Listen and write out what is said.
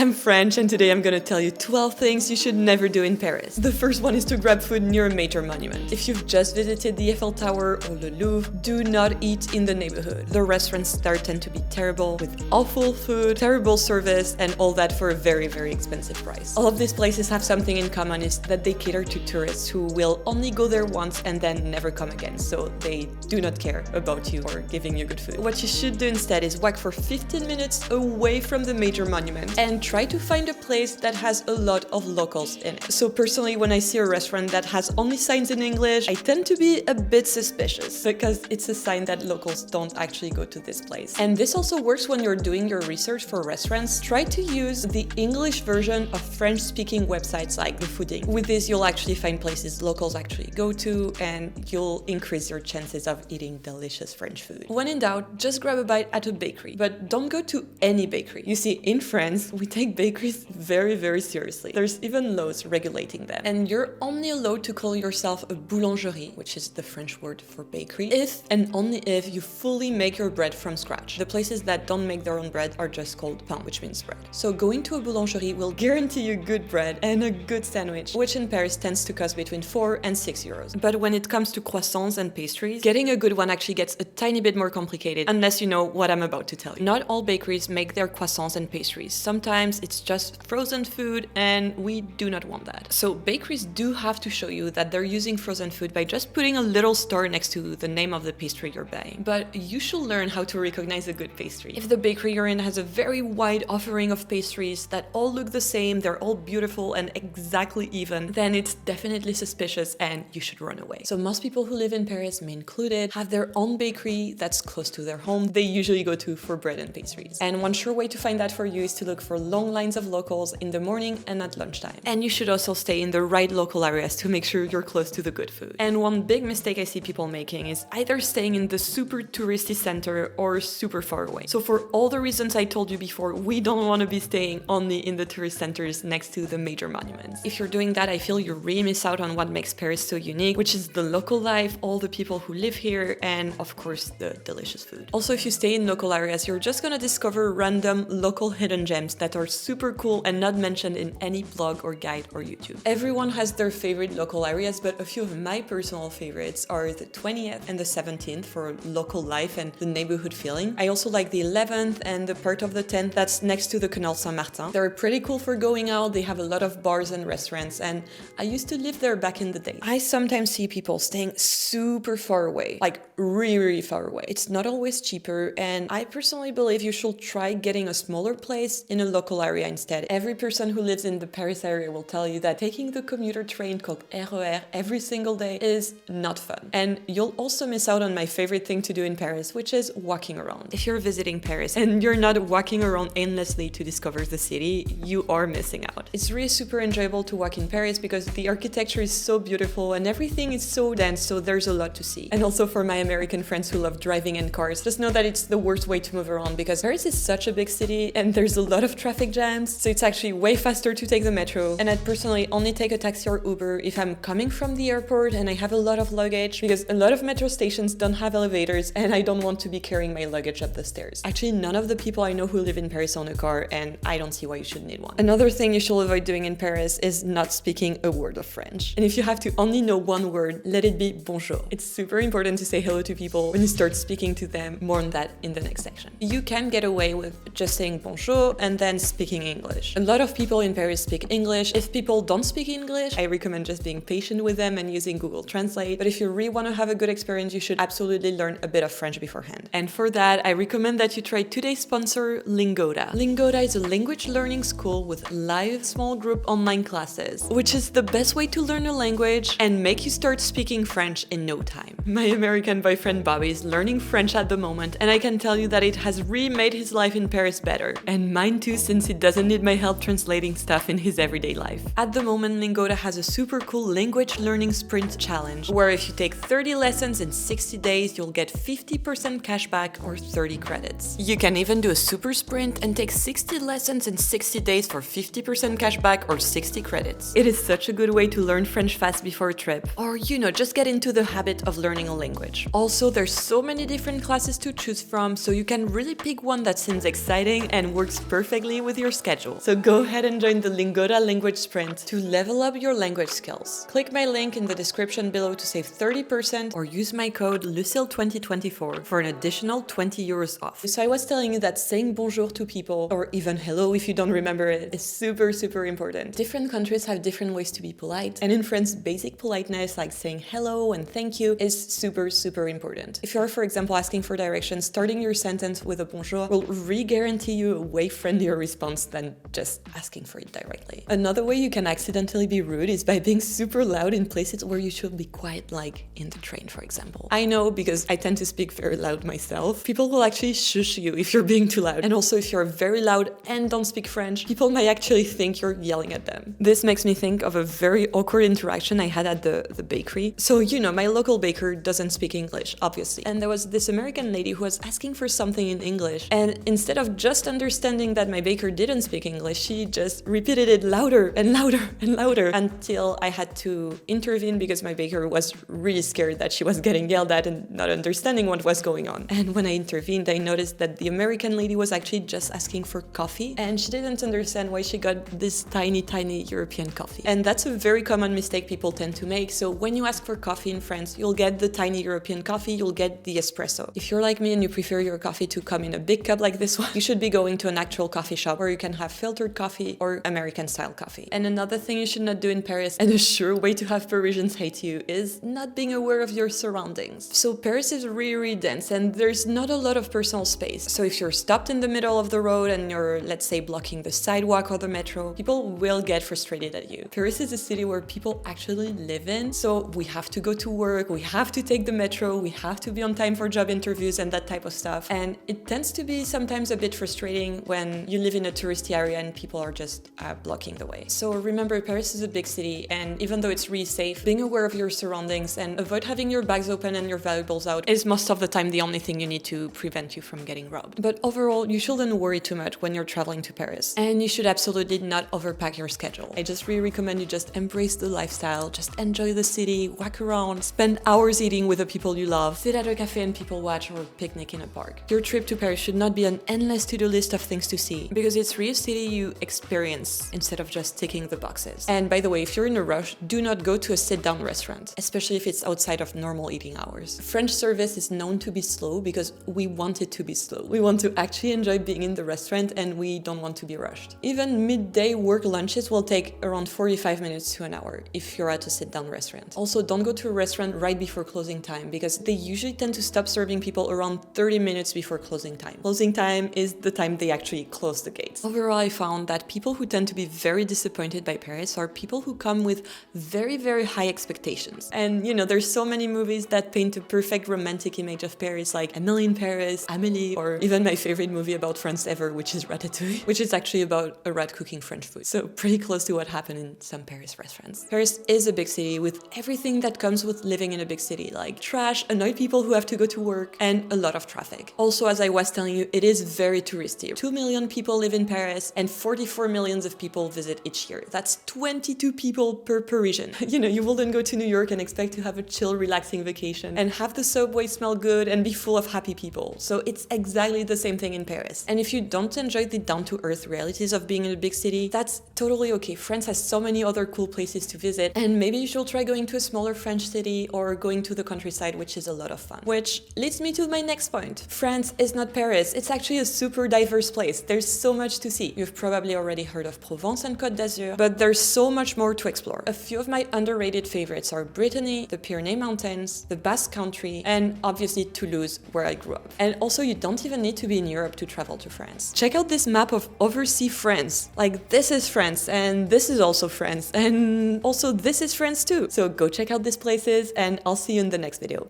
I'm French and today I'm gonna tell you 12 things you should never do in Paris. The first one is to grab food near a major monument. If you've just visited the Eiffel Tower or the Louvre, do not eat in the neighborhood. The restaurants there tend to be terrible, with awful food, terrible service, and all that for a very, very expensive price. All of these places have something in common, is that they cater to tourists who will only go there once and then never come again, so they do not care about you or giving you good food. What you should do instead is walk for 15 minutes away from the major monument and try to find a place that has a lot of locals in it. So personally, when I see a restaurant that has only signs in English, I tend to be a bit suspicious because it's a sign that locals don't actually go to this place. And this also works when you're doing your research for restaurants. Try to use the English version of French-speaking websites like the Fooding. With this, you'll actually find places locals actually go to, and you'll increase your chances of eating delicious French food. When in doubt, just grab a bite at a bakery, but don't go to any bakery. You see, in France, we take bakeries very, very seriously. There's even laws regulating them. And you're only allowed to call yourself a boulangerie, which is the French word for bakery, if and only if you fully make your bread from scratch. The places that don't make their own bread are just called pain, which means bread. So going to a boulangerie will guarantee you good bread and a good sandwich, which in Paris tends to cost between 4 and 6 euros. But when it comes to croissants and pastries, getting a good one actually gets a tiny bit more complicated unless you know what I'm about to tell you. Not all bakeries make their croissants and pastries. Sometimes it's just frozen food, and we do not want that. So bakeries do have to show you that they're using frozen food by just putting a little star next to the name of the pastry you're buying. But you should learn how to recognize a good pastry. If the bakery you're in has a very wide offering of pastries that all look the same, they're all beautiful and exactly even, then it's definitely suspicious and you should run away. So most people who live in Paris, me included, have their own bakery that's close to their home they usually go to for bread and pastries. And one sure way to find that for you is to look for long lines of locals in the morning and at lunchtime. And you should also stay in the right local areas to make sure you're close to the good food. And one big mistake I see people making is either staying in the super touristy center or super far away. So for all the reasons I told you before, we don't want to be staying only in the tourist centers next to the major monuments. If you're doing that, I feel you really miss out on what makes Paris so unique, which is the local life, all the people who live here, and of course the delicious food. Also, if you stay in local areas, you're just gonna discover random local hidden gems that are super cool and not mentioned in any blog or guide or YouTube. Everyone has their favorite local areas, but a few of my personal favorites are the 20th and the 17th for local life and the neighborhood feeling. I also like the 11th and the part of the 10th that's next to the Canal Saint-Martin. They're pretty cool for going out, they have a lot of bars and restaurants, and I used to live there back in the day. I sometimes see people staying super far away, like really, really far away. It's not always cheaper, and I personally believe you should try getting a smaller place in a local area instead. Every person who lives in the Paris area will tell you that taking the commuter train called RER every single day is not fun. And you'll also miss out on my favorite thing to do in Paris, which is walking around. If you're visiting Paris and you're not walking around endlessly to discover the city, you are missing out. It's really super enjoyable to walk in Paris because the architecture is so beautiful and everything is so dense, so there's a lot to see. And also for my American friends who love driving in cars, just know that it's the worst way to move around because Paris is such a big city and there's a lot of traffic jams, so it's actually way faster to take the metro. And I'd personally only take a taxi or Uber if I'm coming from the airport and I have a lot of luggage, because a lot of metro stations don't have elevators and I don't want to be carrying my luggage up the stairs. Actually, none of the people I know who live in Paris own a car, and I don't see why you should need one. Another thing you should avoid doing in Paris is not speaking a word of French. And if you have to only know one word, let it be bonjour. It's super important to say hello to people when you start speaking to them. More on that in the next section. You can get away with just saying bonjour and then speaking English. A lot of people in Paris speak English. If people don't speak English, I recommend just being patient with them and using Google Translate. But if you really want to have a good experience, you should absolutely learn a bit of French beforehand. And for that, I recommend that you try today's sponsor, Lingoda. Lingoda is a language learning school with live small group online classes, which is the best way to learn a language and make you start speaking French in no time. My American boyfriend Bobby is learning French at the moment, and I can tell you that it has really made his life in Paris better. And mine too, since he doesn't need my help translating stuff in his everyday life. At the moment, Lingoda has a super cool language learning sprint challenge, where if you take 30 lessons in 60 days, you'll get 50% cashback or 30 credits. You can even do a super sprint and take 60 lessons in 60 days for 50% cashback or 60 credits. It is such a good way to learn French fast before a trip, or just get into the habit of learning a language. Also, there's so many different classes to choose from, so you can really pick one that seems exciting and works perfectly with with your schedule. So go ahead and join the Lingoda Language Sprint to level up your language skills. Click my link in the description below to save 30% or use my code Lucille2024 for an additional 20 euros off. So I was telling you that saying bonjour to people, or even hello if you don't remember it, is super, super important. Different countries have different ways to be polite, and in France, basic politeness like saying hello and thank you is super, super important. If you're, for example, asking for directions, starting your sentence with a bonjour will re-guarantee you a way friendlier response than just asking for it directly. Another way you can accidentally be rude is by being super loud in places where you should be quiet, like in the train, for example. I know because I tend to speak very loud myself. People will actually shush you if you're being too loud. And also if you're very loud and don't speak French, people might actually think you're yelling at them. This makes me think of a very awkward interaction I had at the bakery. So, you know, my local baker doesn't speak English, obviously. And there was this American lady who was asking for something in English. And instead of just understanding that my baker didn't speak English, she just repeated it louder and louder and louder until I had to intervene because my baker was really scared that she was getting yelled at and not understanding what was going on. And when I intervened, I noticed that the American lady was actually just asking for coffee, and she didn't understand why she got this tiny, tiny European coffee. And that's a very common mistake people tend to make. So when you ask for coffee in France, you'll get the tiny European coffee, you'll get the espresso. If you're like me and you prefer your coffee to come in a big cup like this one, you should be going to an actual coffee shop where you can have filtered coffee or American style coffee. And another thing you should not do in Paris, and a sure way to have Parisians hate you, is not being aware of your surroundings. So Paris is really, really dense and there's not a lot of personal space. So if you're stopped in the middle of the road and you're, let's say, blocking the sidewalk or the metro, people will get frustrated at you. Paris is a city where people actually live in, so we have to go to work, we have to take the metro, we have to be on time for job interviews and that type of stuff. And it tends to be sometimes a bit frustrating when you live in a touristy area and people are just blocking the way. So remember, Paris is a big city, and even though it's really safe, being aware of your surroundings and avoid having your bags open and your valuables out is most of the time the only thing you need to prevent you from getting robbed. But overall, you shouldn't worry too much when you're traveling to Paris. And you should absolutely not overpack your schedule. I just really recommend you just embrace the lifestyle, just enjoy the city, walk around, spend hours eating with the people you love, sit at a cafe and people watch, or picnic in a park. Your trip to Paris should not be an endless to-do list of things to see, because it's really a city you experience instead of just ticking the boxes. And by the way, if you're in a rush, do not go to a sit-down restaurant, especially if it's outside of normal eating hours. French service is known to be slow because we want it to be slow. We want to actually enjoy being in the restaurant and we don't want to be rushed. Even midday work lunches will take around 45 minutes to an hour if you're at a sit-down restaurant. Also, don't go to a restaurant right before closing time because they usually tend to stop serving people around 30 minutes before closing time. Closing time is the time they actually close the gates. Overall, I found that people who tend to be very disappointed by Paris are people who come with very, very high expectations. And you know, there's so many movies that paint a perfect romantic image of Paris, like Emily in Paris, Amélie, or even my favorite movie about France ever, which is Ratatouille, which is actually about a rat cooking French food. So pretty close to what happened in some Paris restaurants. Paris is a big city with everything that comes with living in a big city, like trash, annoyed people who have to go to work, and a lot of traffic. Also, as I was telling you, it is very touristy. 2 million people live in Paris and 44 millions of people visit each year. That's 22 people per Parisian. You know, you wouldn't go to New York and expect to have a chill, relaxing vacation and have the subway smell good and be full of happy people. So it's exactly the same thing in Paris. And if you don't enjoy the down-to-earth realities of being in a big city, that's totally okay. France has so many other cool places to visit, and maybe you should try going to a smaller French city or going to the countryside, which is a lot of fun. Which leads me to my next point. France is not Paris. It's actually a super diverse place. There's so much to see. You've probably already heard of Provence and Côte d'Azur, but there's so much more to explore. A few of my underrated favorites are Brittany, the Pyrenees Mountains, the Basque Country, and obviously Toulouse, where I grew up. And also, you don't even need to be in Europe to travel to France. Check out this map of overseas France. Like, this is France, and this is also France, and also this is France too. So go check out these places, and I'll see you in the next video.